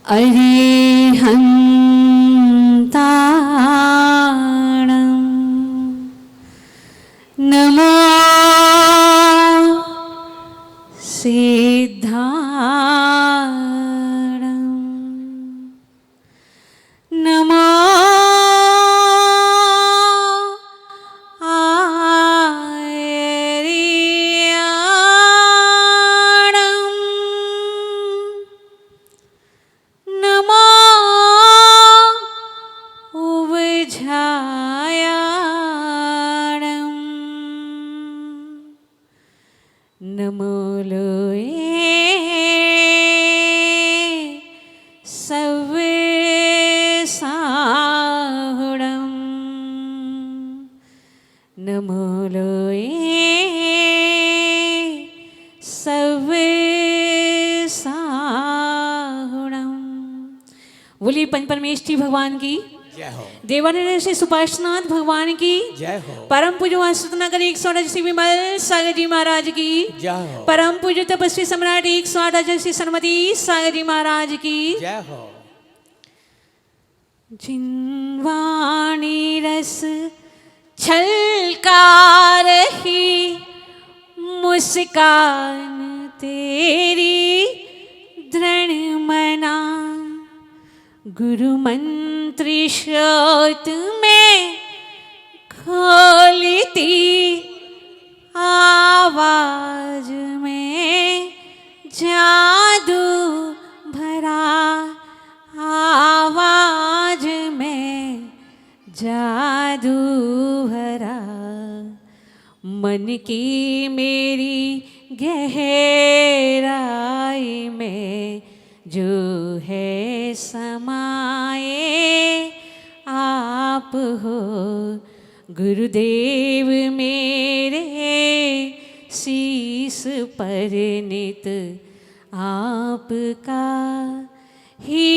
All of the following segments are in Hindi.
अरिहन्ताणं नमो सिद्धाणं नमो नमो लोये सव्वेसाहुणं नमो लोये सव्वेसाहुणं। बोलिए पंच परमेष्ठी भगवान की जय हो। देवानंद श्री सुपार्श्वनाथ भगवान की जय हो। परम पूज्य नगर 108 श्री विमल सागर जी महाराज की जय हो। परम पूज्य तपस्वी सम्राट 108 श्री सरमती सागर जी महाराज की जय हो। जिनवाणी रस छलका रही मुस्कान तेरी दृढ़ मना गुरु मंत्री श्रोत में खोलती आवाज में जादू भरा आवाज में जादू भरा मन की मेरी गहराई में जो है समाए आप हो गुरुदेव मेरे शीस पर नित आपका ही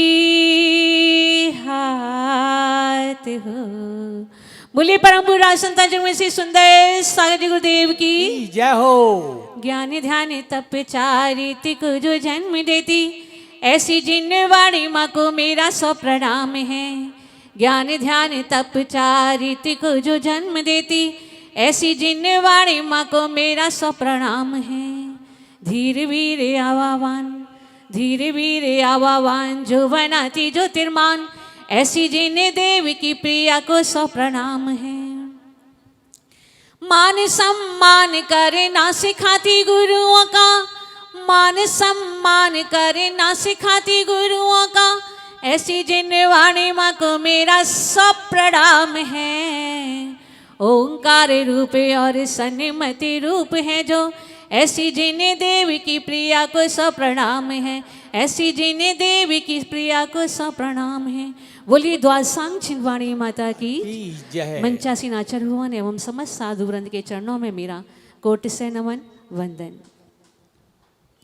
हाथ हो। बोलिए परम पूज्य संत जग में से सुंदर सागर जी गुरुदेव की जय हो। ज्ञान ध्यान तप चारित्य को जो जन्म देती ऐसी जिनवाणी माँ को मेरा सौ प्रणाम है। ज्ञान ध्यान तप चारित्य को जो जन्म देती ऐसी जिनवाणी माँ को मेरा सौ प्रणाम है। धीर वीर आवावान जो बनाती ज्योतिर्मान ऐसी जिन देव की प्रिया को सौ प्रणाम है। मान सम्मान करना सिखाती गुरुओं का मान सम्मान करना सिखाती गुरुओं का ऐसी जिनवाणी माँ को मेरा सब प्रणाम है। ओंकार रूप और सन्मति रूप है जो ऐसी जिन देव की प्रिया को सब प्रणाम है। ऐसी जिन देव की प्रिया को सब प्रणाम है। बोलिए द्वादशांग छिंदवाणी माता की जय। मंचासी नाचर भुवन एवं समस्त साधु वृंद के चरणों में मेरा कोटि से नमन वंदन।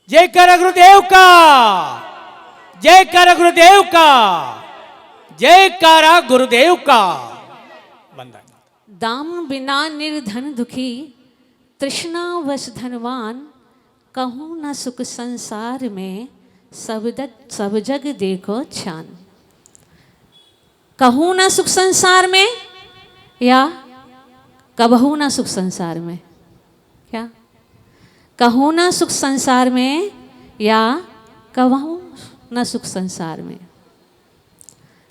जय कर गुरुदेव का, जय कर गुरुदेव का, जय कर गुरुदेव का वंदन। दाम बिना निर्धन दुखी तृष्णा वश धनवान कहूँ न सुख संसार में सब जग देखो छान। कहूँ न सुख संसार में या कबहू न सुख संसार में, क्या कहूँ न सुख संसार में या कहूँ न सुख संसार में,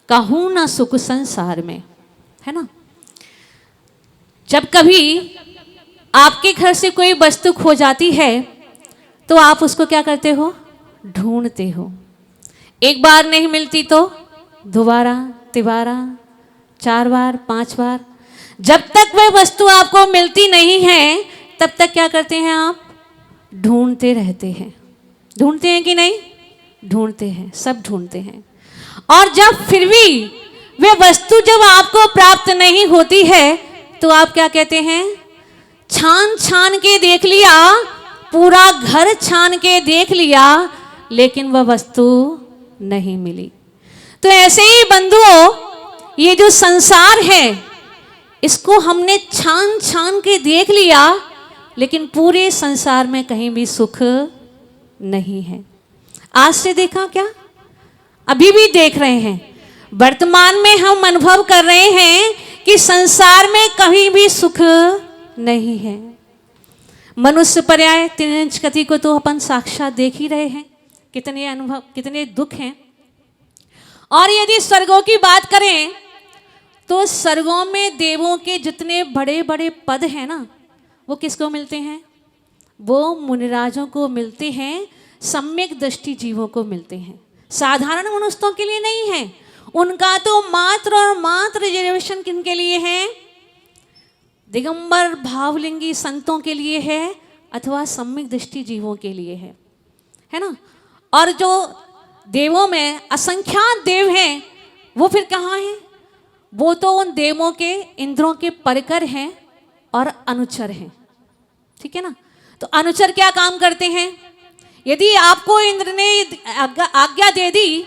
कहूँ न सुख संसार में, है ना। जब कभी आपके घर से कोई वस्तु खो जाती है तो आप उसको क्या करते हो, ढूंढते हो। एक बार नहीं मिलती तो दोबारा, तिबारा, 4 बार, 5 बार। जब तक वह वस्तु आपको मिलती नहीं है तब तक क्या करते हैं आप, ढूंढते रहते हैं। ढूंढते हैं कि नहीं, ढूंढते हैं, सब ढूंढते हैं। और जब फिर भी वे वस्तु जब आपको प्राप्त नहीं होती है तो आप क्या कहते हैं, छान छान के देख लिया, पूरा घर छान के देख लिया, लेकिन वह वस्तु नहीं मिली। तो ऐसे ही बंधुओं, ये जो संसार है इसको हमने छान छान के देख लिया, लेकिन पूरे संसार में कहीं भी सुख नहीं है। आज से देखा क्या, अभी भी देख रहे हैं, वर्तमान में हम अनुभव कर रहे हैं कि संसार में कहीं भी सुख नहीं है। मनुष्य पर्याय त्रिंच गति को तो अपन साक्षात देख ही रहे हैं, कितने अनुभव, कितने दुख हैं। और यदि स्वर्गों की बात करें तो स्वर्गों में देवों के जितने बड़े बड़े पद हैं ना, वो किसको मिलते हैं? वो मुनिराजों को मिलते हैं, सम्यक दृष्टि जीवों को मिलते हैं, साधारण मनुष्यों के लिए नहीं है। उनका तो मात्र और मात्र रिजर्वेशन किनके लिए है? दिगंबर भावलिंगी संतों के लिए है, अथवा सम्यक दृष्टि जीवों के लिए है ना। और जो देवों में असंख्यात देव हैं, वो फिर कहाँ हैं? वो तो उन देवों के इंद्रों के परिकर हैं और अनुचर हैं, ठीक है ना। तो अनुचर क्या काम करते हैं? यदि आपको इंद्र ने आज्ञा दे दी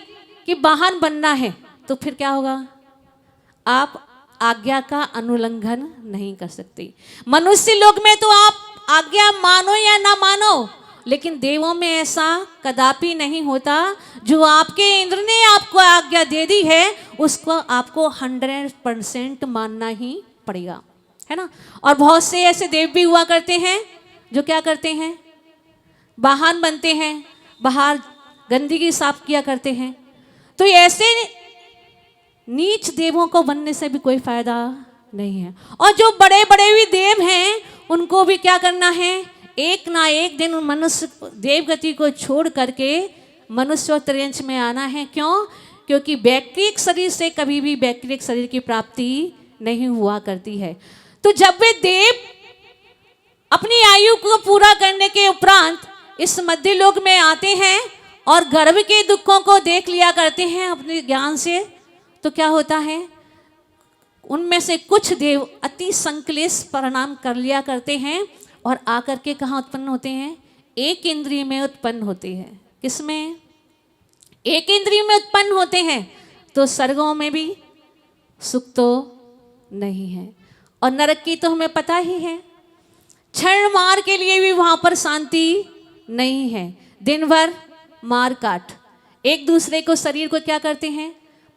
कि वाहन बनना है, तो फिर क्या होगा? आप आज्ञा का अनुल्लंघन नहीं कर सकते। मनुष्य लोक में तो आप आज्ञा मानो या ना मानो, लेकिन देवों में ऐसा कदापि नहीं होता। जो आपके इंद्र ने आपको आज्ञा दे दी है, उसको आपको 100% मानना ही पड़ेगा, है ना। और बहुत से ऐसे देव भी हुआ करते हैं जो क्या करते हैं? वाहन बनते हैं, बाहर गंदगी साफ किया करते हैं। तो ऐसे नीच देवों को बनने से भी कोई फायदा नहीं है। और जो बड़े बड़े भी देव हैं, उनको भी क्या करना है? एक ना एक दिन मनुष्य देवगति को छोड़ करके मनुष्य और त्रियंश में आना है। क्यों? क्योंकि वैक्रिक शरीर से कभी भी वैक्रिक शरीर की प्राप्ति नहीं हुआ करती है। तो जब वे देव अपनी आयु को पूरा करने के उपरांत इस मध्य लोक में आते हैं और गर्भ के दुखों को देख लिया करते हैं अपने ज्ञान से, तो क्या होता है? उनमें से कुछ देव अति संक्लेश परिणाम कर लिया करते हैं और आकर के कहाँ उत्पन्न होते हैं? एक इंद्रिय में उत्पन्न होते हैं। किसमें? एक इंद्रिय में उत्पन्न होते हैं। तो स्वर्गों में भी सुख तो नहीं है, और नरक की तो हमें पता ही है। क्षण मार के लिए भी वहां पर शांति नहीं है। दिन भर मार काट, एक दूसरे को शरीर को क्या करते हैं?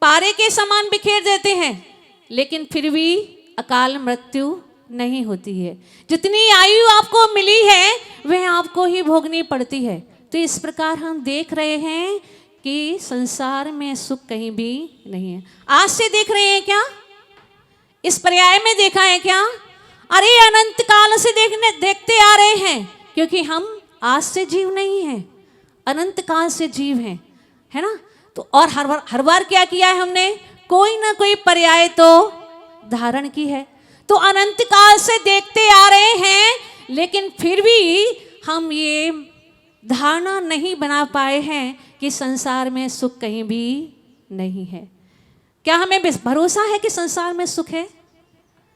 पारे के समान बिखेर देते हैं, लेकिन फिर भी अकाल मृत्यु नहीं होती है। जितनी आयु आपको मिली है वह आपको ही भोगनी पड़ती है। तो इस प्रकार हम देख रहे हैं कि संसार में सुख कहीं भी नहीं है। आज से देख रहे हैं क्या? इस पर्याय में देखा है क्या? अरे अनंत काल से देखते आ रहे हैं, क्योंकि हम आज से जीव नहीं हैं, अनंत काल से जीव हैं, है ना। तो और हर बार क्या किया है हमने? कोई ना कोई पर्याय तो धारण की है। तो अनंत काल से देखते आ रहे हैं, लेकिन फिर भी हम ये धारणा नहीं बना पाए हैं कि संसार में सुख कहीं भी नहीं है। क्या हमें भरोसा है कि संसार में सुख है?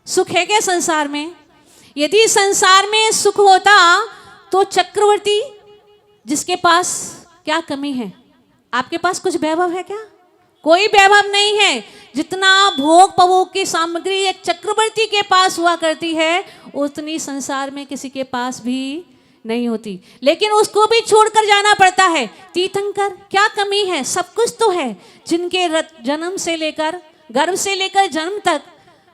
सुख है क्या संसार में? यदि संसार में सुख होता तो चक्रवर्ती जिसके पास क्या कमी है? आपके पास कुछ वैभव है क्या? कोई वैभव नहीं है। जितना भोग पवोग की सामग्री एक चक्रवर्ती के पास हुआ करती है, उतनी संसार में किसी के पास भी नहीं होती। लेकिन उसको भी छोड़कर जाना पड़ता है। तीर्थंकर क्या कमी है? सब कुछ तो है। जिनके जन्म से लेकर गर्भ से लेकर जन्म तक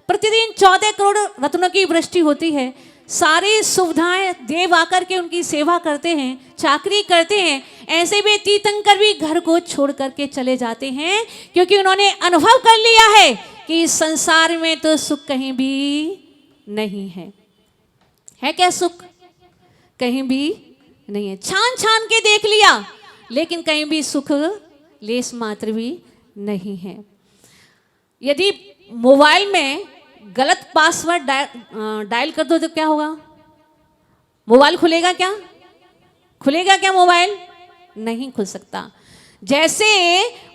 प्रतिदिन 14 करोड़ रत्नों की वृष्टि होती है। सारी सुविधाएं देव आकर के उनकी सेवा करते हैं, चाकरी करते हैं। ऐसे भी तीर्थंकर भी घर को छोड़ करके चले जाते हैं, क्योंकि उन्होंने अनुभव कर लिया है कि इस संसार में तो सुख कहीं भी नहीं है। है क्या सुख? कहीं भी नहीं है। छान छान के देख लिया, लेकिन कहीं भी सुख लेस मात्र भी नहीं है। यदि मोबाइल में गलत पासवर्ड डायल कर दो तो क्या होगा? मोबाइल खुलेगा क्या? खुलेगा क्या मोबाइल? नहीं खुल सकता। जैसे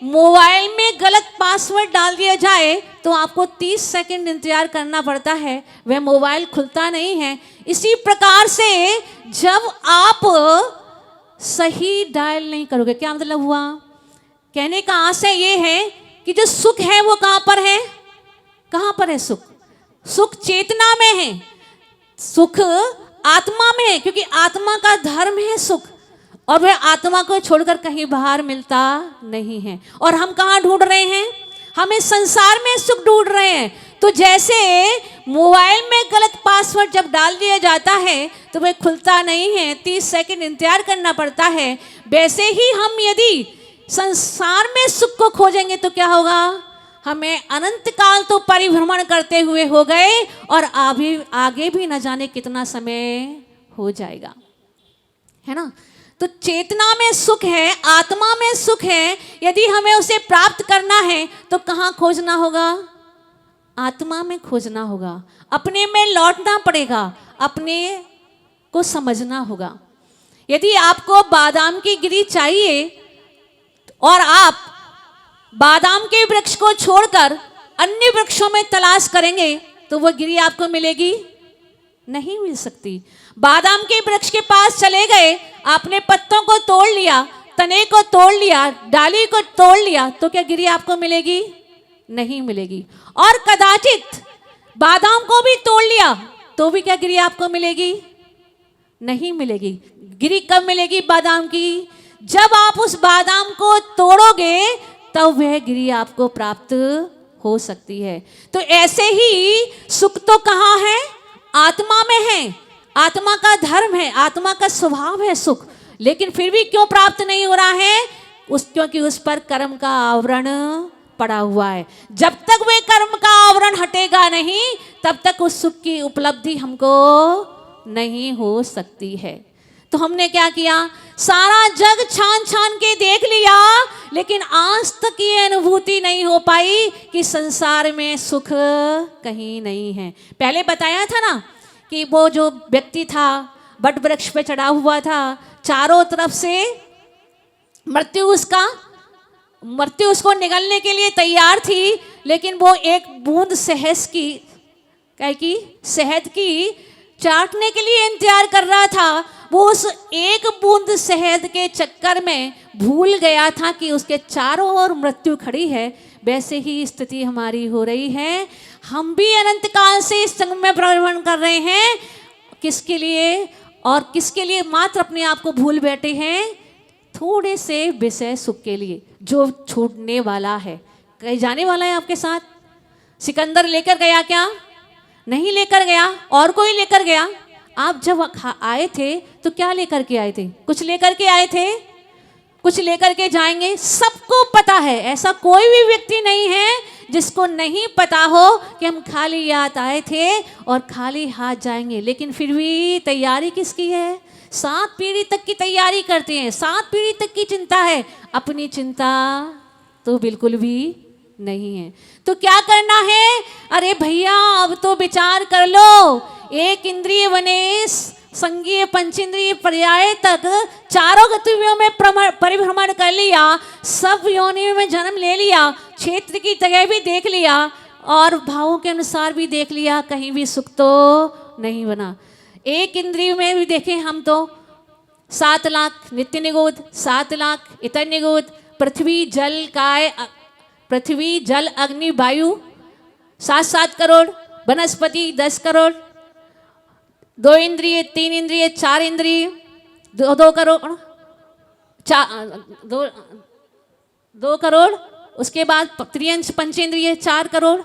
मोबाइल में गलत पासवर्ड डाल दिया जाए तो आपको 30 सेकंड इंतजार करना पड़ता है, वह मोबाइल खुलता नहीं है। इसी प्रकार से जब आप सही डायल नहीं करोगे, क्या मतलब हुआ? कहने का आशय ये है कि जो सुख है वो कहाँ पर है? कहाँ पर है सुख? सुख चेतना में है, सुख आत्मा में है, क्योंकि आत्मा का धर्म है सुख। और वह आत्मा को छोड़कर कहीं बाहर मिलता नहीं है। और हम कहाँ ढूंढ रहे हैं? हम इस संसार में सुख ढूंढ रहे हैं। तो जैसे मोबाइल में गलत पासवर्ड जब डाल दिया जाता है तो वह खुलता नहीं है, 30 सेकंड इंतजार करना पड़ता है, वैसे ही हम यदि संसार में सुख को खोजेंगे तो क्या होगा? हमें अनंत काल तो परिभ्रमण करते हुए हो गए और आगे भी न जाने कितना समय हो जाएगा, है ना। तो चेतना में सुख है, आत्मा में सुख है। यदि हमें उसे प्राप्त करना है तो कहाँ खोजना होगा? आत्मा में खोजना होगा, अपने में लौटना पड़ेगा, अपने को समझना होगा। यदि आपको बादाम की गिरी चाहिए और आप बादाम के वृक्ष को छोड़कर अन्य वृक्षों में तलाश करेंगे तो वह गिरी आपको मिलेगी? नहीं मिल सकती। बादाम के वृक्ष के पास चले गए, आपने पत्तों को तोड़ लिया, तने को तोड़ लिया, डाली को तोड़ लिया, तो क्या गिरी आपको मिलेगी? नहीं मिलेगी। और कदाचित बादाम को भी तोड़ लिया तो भी क्या गिरी आपको मिलेगी? नहीं मिलेगी। गिरी कब मिलेगी बादाम की? जब आप उस बादाम को तोड़ोगे तब वह गिरी आपको प्राप्त हो सकती है। तो ऐसे ही सुख तो कहाँ है? आत्मा में है। आत्मा का धर्म है, आत्मा का स्वभाव है सुख, लेकिन फिर भी क्यों प्राप्त नहीं हो रहा है? क्योंकि उस पर कर्म का आवरण पड़ा हुआ है। जब तक वे कर्म का आवरण हटेगा नहीं तब तक उस सुख की उपलब्धि हमको नहीं हो सकती है। तो हमने क्या किया? सारा जग छान छान के देख लिया, लेकिन आज तक ये अनुभूति नहीं हो पाई कि संसार में सुख कहीं नहीं है। पहले बताया था ना कि वो जो व्यक्ति था वट वृक्ष पे चढ़ा हुआ था, चारों तरफ से मृत्यु उसको निगलने के लिए तैयार थी, लेकिन वो एक बूंद शहद की चाटने के लिए इंतजार कर रहा था। वो उस एक बूंद शहद के चक्कर में भूल गया था कि उसके चारों ओर मृत्यु खड़ी है। वैसे ही स्थिति हमारी हो रही है। हम भी अनंत काल से इस संग में भ्रमण कर रहे हैं। किसके लिए? और किसके लिए मात्र अपने आप को भूल बैठे हैं? थोड़े से विषय सुख के लिए, जो छूटने वाला है। कहीं जाने वाला है आपके साथ? सिकंदर लेकर गया क्या? नहीं लेकर गया। और कोई लेकर गया? आप जब आए थे तो क्या लेकर के आए थे? कुछ लेकर के आए थे, कुछ लेकर के जाएंगे। सबको पता है, ऐसा कोई भी व्यक्ति नहीं है जिसको नहीं पता हो कि हम खाली हाथ आए थे और खाली हाथ जाएंगे। लेकिन फिर भी तैयारी किसकी है? 7 पीढ़ी तक की तैयारी करते हैं, 7 पीढ़ी तक की चिंता है। अपनी चिंता तो बिल्कुल भी नहीं है। तो क्या करना है? अरे भैया अब तो विचार कर लो। एक इंद्रिय वनेश संगीय पंचेंद्रिय पर्याय तक चारों गतिविधियों में परिभ्रमण कर लिया, सब योनियों में जन्म ले लिया, क्षेत्र की जगह भी देख लिया और भावों के अनुसार भी देख लिया, कहीं भी सुख तो नहीं बना। एक इंद्रिय में भी देखें हम तो 7 लाख नित्य निगोद, 7 लाख इतर निगोद, पृथ्वी जल अग्नि वायु 7-7 करोड़, वनस्पति 10 करोड़, 2 इंद्रिय, 3 इंद्रिय, 4 इंद्रिय 2 करोड़, 2 करोड़। उसके बाद त्रियंश पंचेंद्रिय 4 करोड़,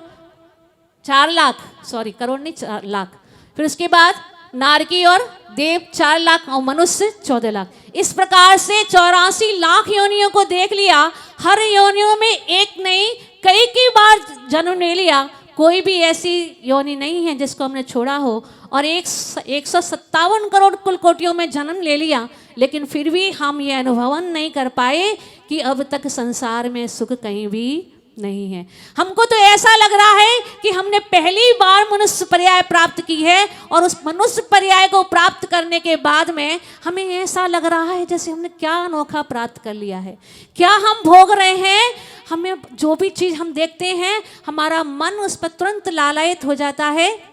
4 लाख, सॉरी करोड़ नहीं 4 लाख। फिर उसके बाद नारकी और देव 4 लाख और मनुष्य 14 लाख। इस प्रकार से 84 लाख योनियों को देख लिया। हर योनियों में एक नहीं कई बार जन्म ले लिया। कोई भी ऐसी योनि नहीं है जिसको हमने छोड़ा हो। और 157 करोड़ कुल कोटियों में जन्म ले लिया, लेकिन फिर भी हम ये अनुभवन नहीं कर पाए कि अब तक संसार में सुख कहीं भी नहीं है। हमको तो ऐसा लग रहा है कि हमने पहली बार मनुष्य पर्याय प्राप्त की है और उस मनुष्य पर्याय को प्राप्त करने के बाद में हमें ऐसा लग रहा है जैसे हमने क्या अनोखा प्राप्त कर लिया है। क्या हम भोग रहे हैं? हमें जो भी चीज़ हम देखते हैं हमारा मन उस पर तुरंत लालायित हो जाता है,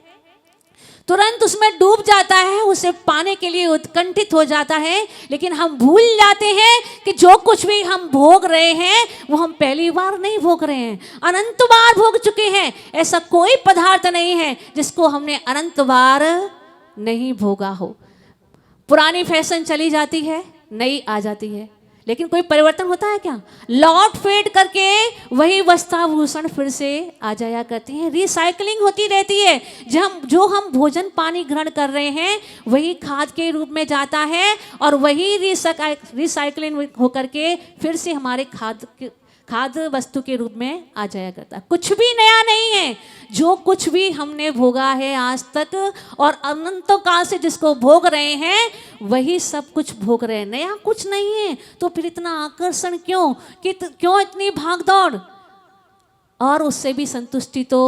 तुरंत उसमें डूब जाता है, उसे पाने के लिए उत्कंठित हो जाता है। लेकिन हम भूल जाते हैं कि जो कुछ भी हम भोग रहे हैं वो हम पहली बार नहीं भोग रहे हैं, अनंत बार भोग चुके हैं। ऐसा कोई पदार्थ नहीं है जिसको हमने अनंत बार नहीं भोगा हो। पुरानी फैशन चली जाती है, नई आ जाती है, लेकिन कोई परिवर्तन होता है क्या? लौट फेड करके वही वस्त्राभूषण फिर से आ जाया करते हैं। रिसाइकलिंग होती रहती है। जो हम भोजन पानी ग्रहण कर रहे हैं वही खाद के रूप में जाता है और वही रिसाइकलिंग होकर के फिर से हमारे खाद्य वस्तु के रूप में आ जाया करता है। कुछ भी नया नहीं है। जो कुछ भी हमने भोगा है आज तक और अनंतों काल से जिसको भोग रहे हैं वही सब कुछ भोग रहे हैं, नया कुछ नहीं है। तो फिर इतना आकर्षण क्यों, क्यों इतनी भागदौड़? और उससे भी संतुष्टि तो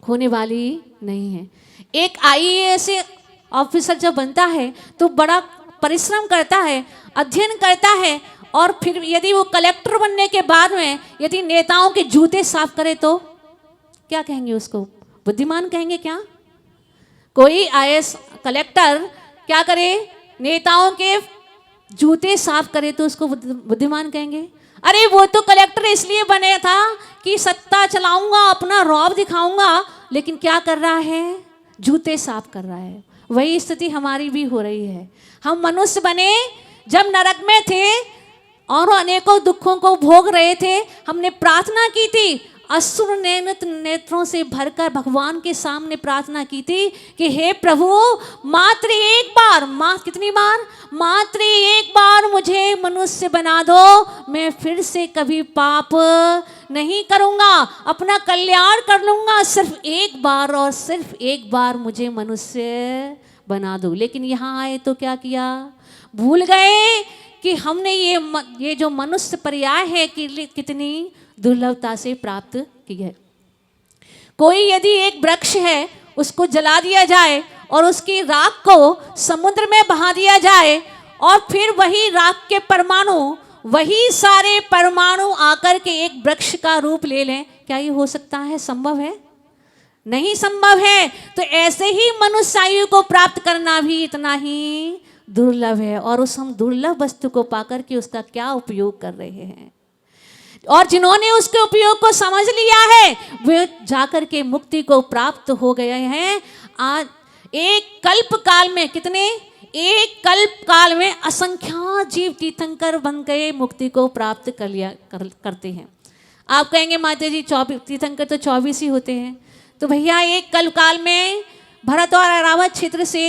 होने वाली नहीं है। एक आईएएस ऑफिसर जब बनता है तो बड़ा परिश्रम करता है, अध्ययन करता है, और फिर यदि वो कलेक्टर बनने के बाद में यदि नेताओं के जूते साफ करे तो क्या कहेंगे? उसको बुद्धिमान कहेंगे क्या? कोई आईएएस कलेक्टर क्या करे? नेताओं के जूते साफ करे तो उसको बुद्धिमान कहेंगे? अरे वो तो कलेक्टर इसलिए बने था कि सत्ता चलाऊंगा, अपना रौब दिखाऊंगा, लेकिन क्या कर रहा है? जूते साफ कर रहा है। वही स्थिति हमारी भी हो रही है। हम मनुष्य बने जब नरक में थे और अनेकों दुखों को भोग रहे थे, हमने प्रार्थना की थी, अश्रु नेत्रों से भरकर भगवान के सामने प्रार्थना की थी कि हे प्रभु, मात्र एक बार, कितनी बार? मात्र एक बार मुझे मनुष्य बना दो, मैं फिर से कभी पाप नहीं करूंगा, अपना कल्याण कर लूंगा। सिर्फ एक बार और सिर्फ एक बार मुझे मनुष्य बना दो। लेकिन यहाँ आए तो क्या किया? भूल गए कि हमने ये जो मनुष्य पर्याय है कि कितनी दुर्लभता से प्राप्त की है। कोई यदि एक वृक्ष है उसको जला दिया जाए और उसकी राख को समुद्र में बहा दिया जाए और फिर वही राख के परमाणु, वही सारे परमाणु आकर के एक वृक्ष का रूप ले लें, क्या ये हो सकता है? संभव है? नहीं संभव है। तो ऐसे ही मनुष्य आयु को प्राप्त करना भी इतना ही दुर्लभ है। और उस हम दुर्लभ वस्तु को पाकर के उसका क्या उपयोग कर रहे हैं? और जिन्होंने उसके उपयोग को समझ लिया है वे जाकर के मुक्ति को प्राप्त हो गए हैं। आज एक कल्प काल में कितने, एक कल्प काल में असंख्यात जीव तीर्थंकर बन गए, मुक्ति को प्राप्त करते हैं। आप कहेंगे माता जी 24 तीर्थंकर तो 24 ही होते हैं। तो भैया एक कल्प काल में भरत और अरावत क्षेत्र से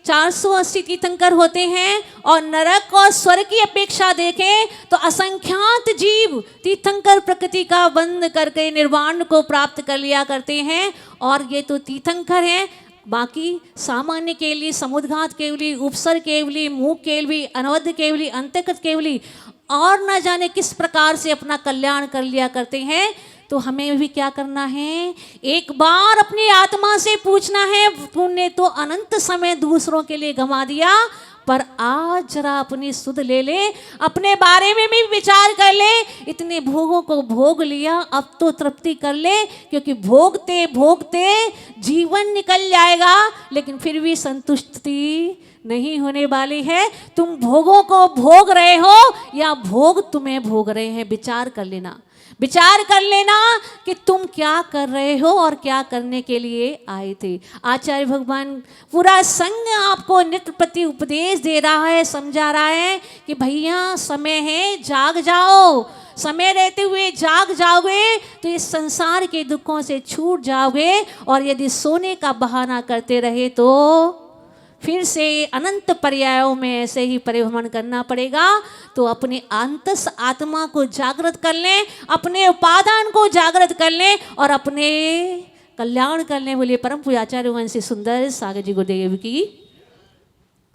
480 तीर्थंकर होते हैं और नरक और स्वर्ग की अपेक्षा देखें तो असंख्यात जीव तीर्थंकर प्रकृति का बंद करके निर्वाण को प्राप्त कर लिया करते हैं। और ये तो तीर्थंकर हैं, बाकी सामान्य केवली, समुद्घात केवली, उपसर केवली, मूक केवली, अनवद्य केवली, अंतर्गत केवली और न जाने किस प्रकार से अपना कल्याण कर लिया करते हैं। तो हमें भी क्या करना है? एक बार अपनी आत्मा से पूछना है, तूने तो अनंत समय दूसरों के लिए गंवा दिया, पर आज जरा अपनी सुध ले ले, अपने बारे में भी विचार कर ले। इतने भोगों को भोग लिया, अब तो तृप्ति कर ले, क्योंकि भोगते भोगते जीवन निकल जाएगा, लेकिन फिर भी संतुष्टि नहीं होने वाली है। तुम भोगों को भोग रहे हो या भोग तुम्हें भोग रहे हैं? विचार कर लेना, विचार कर लेना कि तुम क्या कर रहे हो और क्या करने के लिए आए थे। आचार्य भगवान पूरा संघ आपको नित्य प्रति उपदेश दे रहा है, समझा रहा है कि भैया समय है, जाग जाओ। समय रहते हुए जाग जाओगे तो इस संसार के दुखों से छूट जाओगे। और यदि सोने का बहाना करते रहे तो फिर से अनंत पर्यायों में ऐसे ही परिभ्रमण करना पड़ेगा। तो अपने अंतस आत्मा को जागृत कर लें, अपने उपादान को जागृत कर लें और अपने कल्याण कर लें। बोलिए परम पूज्य आचार्य वंशी सुंदर सागर जी गुरुदेव की।